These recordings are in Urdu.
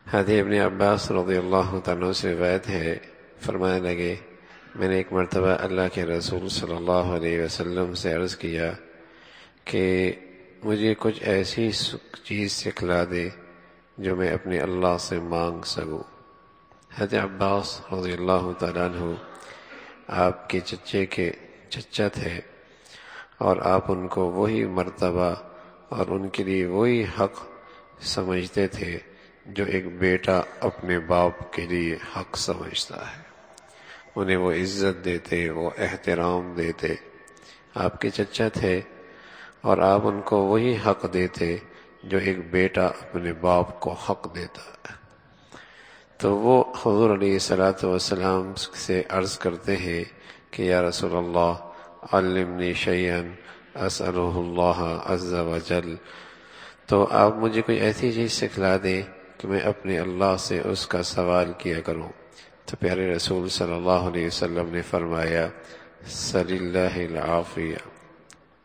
حضرت ابن عباس رضی اللہ تعالیٰ عنہ سے روایت ہے، فرمانے لگے میں نے ایک مرتبہ اللہ کے رسول صلی اللہ علیہ وسلم سے عرض کیا کہ مجھے کچھ ایسی چیز سکھلا دے جو میں اپنے اللہ سے مانگ سکوں۔ حضرت عباس رضی اللہ تعالیٰ عنہ آپ کے چچے کے چچا تھے، اور آپ ان کو وہی مرتبہ اور ان کے لیے وہی حق سمجھتے تھے جو ایک بیٹا اپنے باپ کے لیے حق سمجھتا ہے۔ انہیں وہ عزت دیتے، وہ احترام دیتے۔ آپ کے چچا تھے اور آپ ان کو وہی حق دیتے جو ایک بیٹا اپنے باپ کو حق دیتا ہے۔ تو وہ حضور علیہ الصلوۃ والسلام سے عرض کرتے ہیں کہ یا رسول اللہ علمنی شیئا اسألہ اللہ عز وجل، تو آپ مجھے کوئی ایسی چیز سکھلا دیں کہ میں اپنے اللہ سے اس کا سوال کیا کروں۔ تو پیارے رسول صلی اللہ علیہ وسلم نے فرمایا سل اللہ العافیہ۔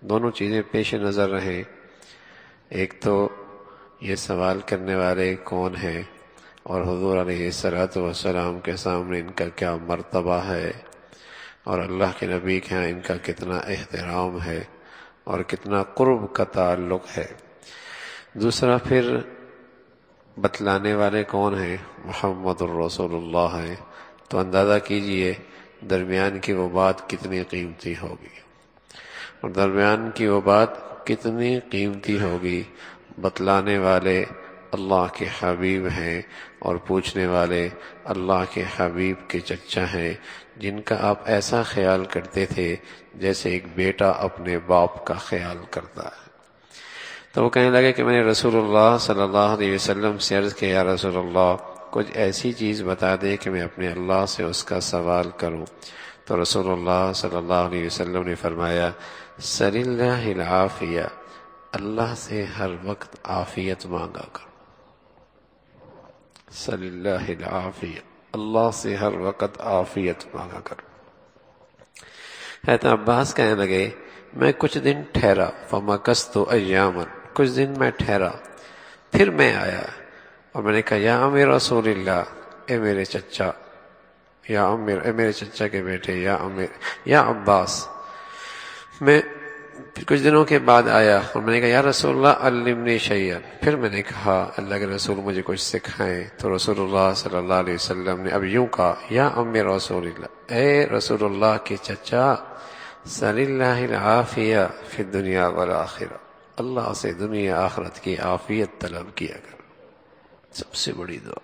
دونوں چیزیں پیش نظر رہیں، ایک تو یہ سوال کرنے والے کون ہیں اور حضور علیہ الصلوۃ والسلام کے سامنے ان کا کیا مرتبہ ہے، اور اللہ کے نبی کے ہاں ان کا کتنا احترام ہے اور کتنا قرب کا تعلق ہے۔ دوسرا پھر بتلانے والے کون ہیں؟ محمد الرسول اللہ ہیں۔ تو اندازہ کیجئے درمیان کی وہ بات کتنی قیمتی ہوگی، اور درمیان کی وہ بات کتنی قیمتی ہوگی۔ بتلانے والے اللہ کے حبیب ہیں اور پوچھنے والے اللہ کے حبیب کے چچا ہیں، جن کا آپ ایسا خیال کرتے تھے جیسے ایک بیٹا اپنے باپ کا خیال کرتا ہے۔ تو وہ کہنے لگے کہ میں نے رسول اللہ صلی اللہ علیہ وسلم سے عرض کیا یا رسول اللہ کچھ ایسی چیز بتا دے کہ میں اپنے اللہ سے اس کا سوال کروں۔ تو رسول اللہ صلی اللہ علیہ وسلم نے فرمایا سل اللہ العافیہ، اللہ سے ہر وقت عافیت مانگا کرو۔ سل اللہ العافیہ، اللہ سے ہر وقت عافیت مانگا کرو۔ حضرت عباس کہنے لگے میں کچھ دن ٹھہرا، فمکثت ایاما، کچھ دن میں ٹھہرا، پھر میں آیا اور میں نے کہا یا امیر رسول اللہ، اے میرے چچا، اے میرے چچا کے بیٹے، یا عباس۔ میں پھر کچھ دنوں کے بعد آیا اور میں نے کہا یا رسول اللہ علمنی شیئا، پھر میں نے کہا اللہ کے رسول مجھے کچھ سکھائیں۔ تو رسول اللہ صلی اللہ علیہ وسلم نے اب یوں کہا یا امیر رسول اللہ، اے رسول اللہ کے چچا، سل اللہ العافیہ فی الدنیا والآخرہ، اللہ سے دنیا آخرت کی عافیت طلب کیا کر۔ سب سے بڑی دعا،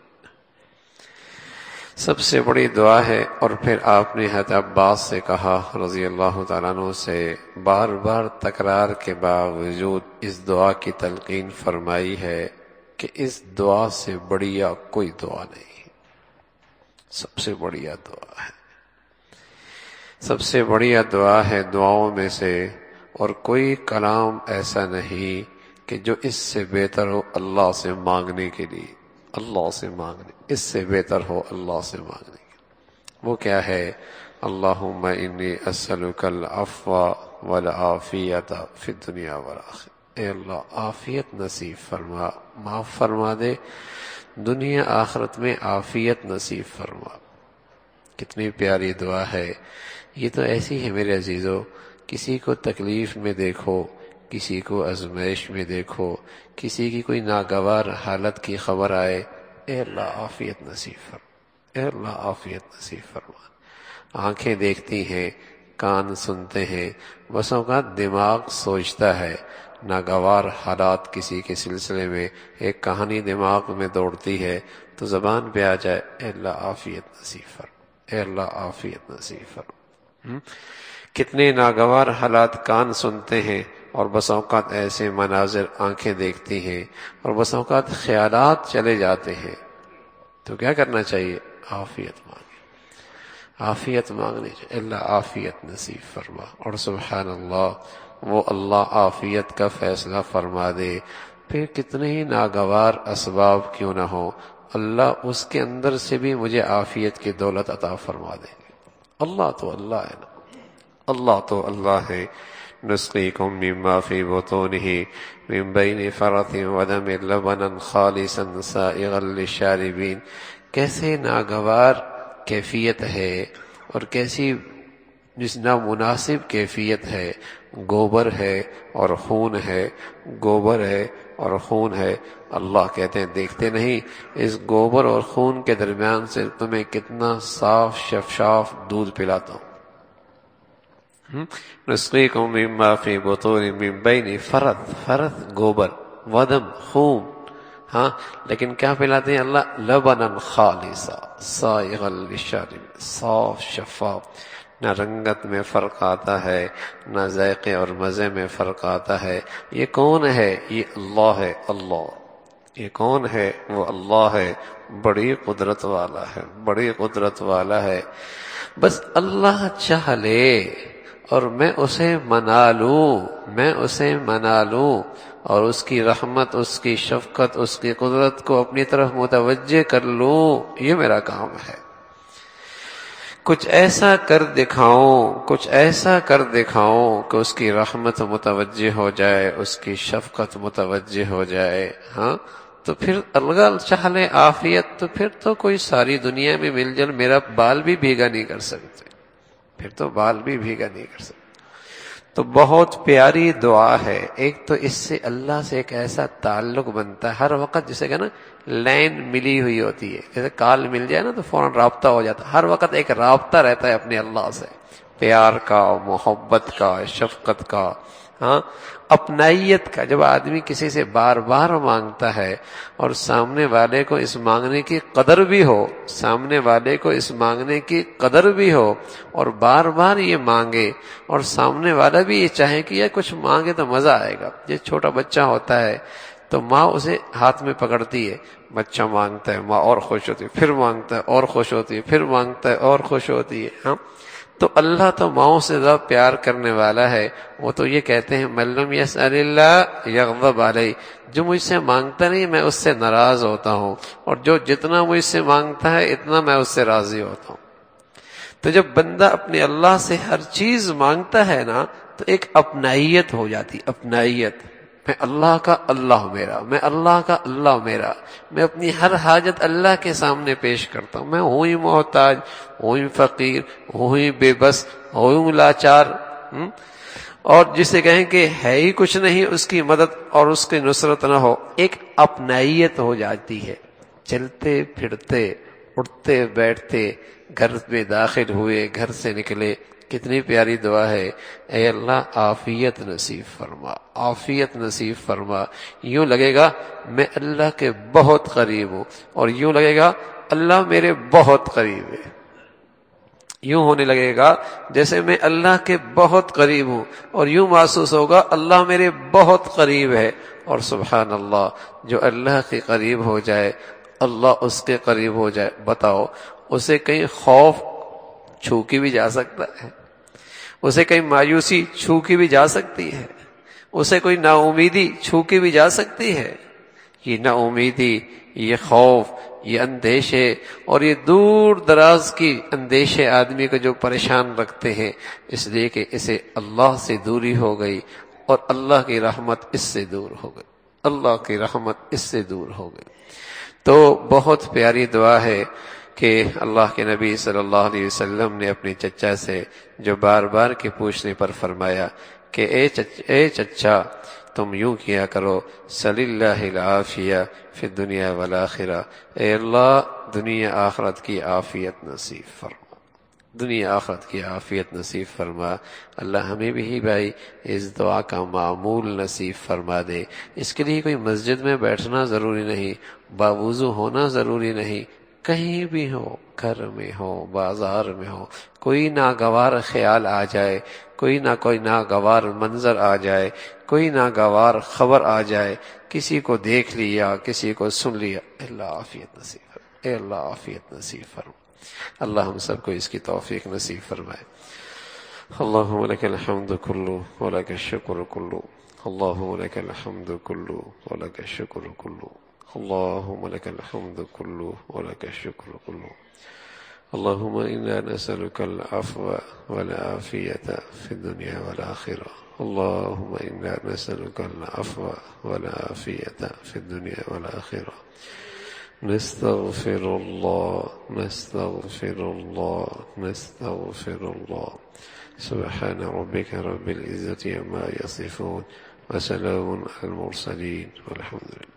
سب سے بڑی دعا ہے۔ اور پھر آپ نے حضرت عباس سے کہا رضی اللہ تعالیٰ عنہ سے، بار بار تکرار کے باوجود اس دعا کی تلقین فرمائی ہے کہ اس دعا سے بڑھیا کوئی دعا نہیں، سب سے بڑھیا دعا ہے، سب سے بڑھیا دعا ہے دعاؤں میں سے، اور کوئی کلام ایسا نہیں کہ جو اس سے بہتر ہو اللہ سے مانگنے کے لیے، اللہ سے مانگنے اس سے بہتر ہو اللہ سے مانگنے کے لیے۔ وہ کیا ہے؟ اللہم انی اسألک العفو والعافیت فی الدنیا والآخرہ، اے اللہ عافیت نصیب فرما، معاف فرما دے، دنیا آخرت میں عافیت نصیب فرما۔ کتنی پیاری دعا ہے یہ! تو ایسی ہے میرے عزیزو، کسی کو تکلیف میں دیکھو، کسی کو آزمائش میں دیکھو، کسی کی کوئی ناگوار حالت کی خبر آئے، اے اللہ عافیت نصیب فرما، اے اللہ عافیت نصیب فرما۔ آنکھیں دیکھتی ہیں، کان سنتے ہیں، بس اوقات دماغ سوچتا ہے، ناگوار حالات کسی کے سلسلے میں ایک کہانی دماغ میں دوڑتی ہے تو زبان پہ آ جائے اے اللہ عافیت نصیب فرما، اے اللہ عافیت نصیب فرما۔ کتنے ناگوار حالات کان سنتے ہیں، اور بس اوقات ایسے مناظر آنکھیں دیکھتی ہیں، اور بس اوقات خیالات چلے جاتے ہیں، تو کیا کرنا چاہیے؟ عافیت مانگے، عافیت مانگنی چاہیے، اللہ عافیت نصیب فرما۔ اور سبحان اللہ، وہ اللہ عافیت کا فیصلہ فرما دے، پھر کتنے ہی ناگوار اسباب کیوں نہ ہو، اللہ اس کے اندر سے بھی مجھے عافیت کی دولت عطا فرما دیں گے۔ اللہ تو اللہ ہے نا، اللہ تو اللہ ہے، نسقيكم مما في بطونه من بين فرث ودم لبنا خالصا سائغا للشاربين. کیسے ناگوار کیفیت ہے اور کیسی جس نامناسب کیفیت ہے. گوبر ہے اور خون ہے، گوبر ہے اور خون ہے. اللہ کہتے ہیں دیکھتے نہیں اس گوبر اور خون کے درمیان سے تمہیں کتنا صاف شفاف دودھ پلاتا ہوں. نسقیکم مما فی بطون من بین فرث گوبر، ودم خون، ہاں لیکن کیا پلاتے ہیں اللہ؟ لبنا خالصا سائغا للشاربین، صاف شفاف. نہ رنگت میں فرق آتا ہے، نہ ذائقے اور مزے میں فرق آتا ہے. یہ کون ہے؟ یہ اللہ ہے. اللہ یہ کون ہے؟ وہ اللہ ہے، بڑی قدرت والا ہے، بڑی قدرت والا ہے. بس اللہ چاہ لے اور میں اسے منا لوں، میں اسے منا لوں اور اس کی رحمت، اس کی شفقت، اس کی قدرت کو اپنی طرف متوجہ کر لوں. یہ میرا کام ہے. کچھ ایسا کر دکھاؤں، کچھ ایسا کر دکھاؤں کہ اس کی رحمت متوجہ ہو جائے، اس کی شفقت متوجہ ہو جائے. ہاں تو پھر اللہ چاہ لے عافیت، تو پھر تو کوئی ساری دنیا میں مل جل میرا بال بھی بھیگا نہیں کر سکتے، پھر تو بال بھی بھیگا نہیں کر سکتے. تو بہت پیاری دعا ہے. ایک تو اس سے اللہ سے ایک ایسا تعلق بنتا ہے ہر وقت، جسے کہ نا لائن ملی ہوئی ہوتی ہے، جیسے کال مل جائے نا تو فوراً رابطہ ہو جاتا ہے. ہر وقت ایک رابطہ رہتا ہے اپنے اللہ سے، پیار کا، محبت کا، شفقت کا، ہاں اپنائیت کا. جب آدمی کسی سے بار بار مانگتا ہے اور سامنے والے کو اس مانگنے کی قدر بھی ہو، سامنے والے کو اس مانگنے کی قدر بھی ہو اور بار بار یہ مانگے اور سامنے والا بھی یہ چاہے کہ یہ کچھ مانگے تو مزہ آئے گا. یہ چھوٹا بچہ ہوتا ہے تو ماں اسے ہاتھ میں پکڑتی ہے، بچہ مانگتا ہے، ماں اور خوش ہوتی ہے، پھر مانگتا ہے اور خوش ہوتی ہے، پھر مانگتا ہے اور خوش ہوتی ہے. ہاں تو اللہ تو ماؤں سے زیادہ پیار کرنے والا ہے. وہ تو یہ کہتے ہیں من لم یسأل اللہ یغضب علیہ، جو مجھ سے مانگتا نہیں میں اس سے ناراض ہوتا ہوں، اور جو جتنا مجھ سے مانگتا ہے اتنا میں اس سے راضی ہوتا ہوں. تو جب بندہ اپنے اللہ سے ہر چیز مانگتا ہے نا تو ایک اپنائیت ہو جاتی، اپنائیت. میں اللہ کا اللہ میرا، میں اللہ کا اللہ میرا، میں اپنی ہر حاجت اللہ کے سامنے پیش کرتا ہوں. میں ہوں ہی محتاج، ہوں ہی فقیر، ہوں ہی بے بس، ہوں لاچار. اور جسے کہیں کہ ہے ہی کچھ نہیں، اس کی مدد اور اس کی نصرت نہ ہو، ایک اپنائیت ہو جاتی ہے. چلتے پھرتے، اٹھتے بیٹھتے، گھر میں داخل ہوئے، گھر سے نکلے. کتنی پیاری دعا ہے، اے اللہ عافیت نصیب فرما، عافیت نصیب فرما. یوں لگے گا میں اللہ کے بہت قریب ہوں، اور یوں لگے گا اللہ میرے بہت قریب ہے. یوں ہونے لگے گا جیسے میں اللہ کے بہت قریب ہوں، اور یوں محسوس ہوگا اللہ میرے بہت قریب ہے. اور سبحان اللہ، جو اللہ کے قریب ہو جائے، اللہ اس کے قریب ہو جائے، بتاؤ اسے کہیں خوف چھو کے بھی جا سکتا ہے، اسے کہیں مایوسی چھو کے بھی جا سکتی ہے، اسے کوئی نا امیدی چھو کے بھی جا سکتی ہے. یہ نا امیدی، یہ خوف، یہ اندیشے اور یہ دور دراز کی اندیشے آدمی کو جو پریشان رکھتے ہیں، اس لیے کہ اسے اللہ سے دوری ہو گئی اور اللہ کی رحمت اس سے دور ہو گئی، اللہ کی رحمت اس سے دور ہو گئی. تو بہت پیاری دعا ہے کہ اللہ کے نبی صلی اللہ علیہ وسلم نے اپنے چچا سے جو بار بار کے پوچھنے پر فرمایا کہ اے چچا تم یوں کیا کرو، صلی اللہ العافیہ فی الدنیا والآخرہ، اے اللہ دنیا آخرت کی عافیت نصیب فرما، دنیا آخرت کی عافیت نصیب فرما. اللہ ہمیں بھی بھائی اس دعا کا معمول نصیب فرما دے. اس کے لیے کوئی مسجد میں بیٹھنا ضروری نہیں، باوضو ہونا ضروری نہیں، کہیں بھی ہو، گھر میں ہو، بازار میں ہو، کوئی ناگوار خیال آ جائے، کوئی ناگوار منظر آ جائے، کوئی ناگوار خبر آ جائے، کسی کو دیکھ لیا، کسی کو سن لیا، اللہ عافیت نصیب فرما، اے اللہ عافیت نصیب فرما. اللہ ہم سب کو اس کی توفیق نصیب فرمائے. اللہم لک الحمد کلو ولک الشکر کلو، اللہم لک الحمد کلو ولک الشکر کلو، اللہم لک الحمد کلو ولک الشکر کلو. اللہم انا نسألک العفو والعافیت فی الدنیا والآخرہ، اللهم إنا نسألك العفو والعافية في الدنيا والآخرة. نستغفر الله نستغفر الله نستغفر الله. سبحان ربك رب العزة عما يصفون وسلام على المرسلين والحمد لله.